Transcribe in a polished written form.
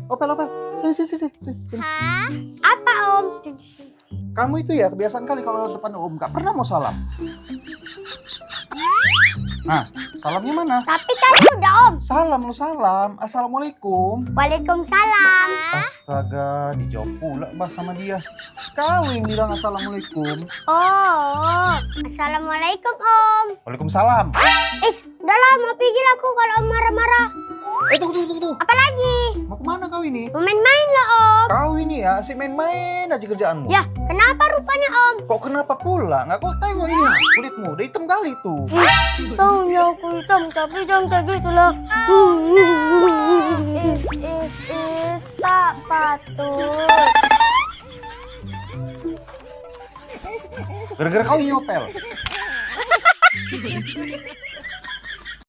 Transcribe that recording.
Opel, Opel. Sini. Hah? Apa Om? Kamu itu ya kebiasaan kali kalau depan Om gak pernah mau salam. Nah, salamnya mana? Tapi tadi udah Om. Salam lu salam. Assalamualaikum. Waalaikumsalam. Astaga, dijawab pula bah sama dia. Kau yang bilang assalamualaikum. Oh, Assalamualaikum Om. Waalaikumsalam. Udah lama pikir aku kalau Om marah-marah. Tunggu. Apalagi? Mau kemana kau ini? Mau main-main lah Om. Kau ini ya, si main-main aja kerjaanmu. Ya, kenapa rupanya Om? Kok kenapa pula? Nggak kau tengok ini, kulitmu udah hitam kali tuh. Tahunya aku hitam, tapi jangan kayak gitu lah. Tak patut. Gara-gara kau nyopel.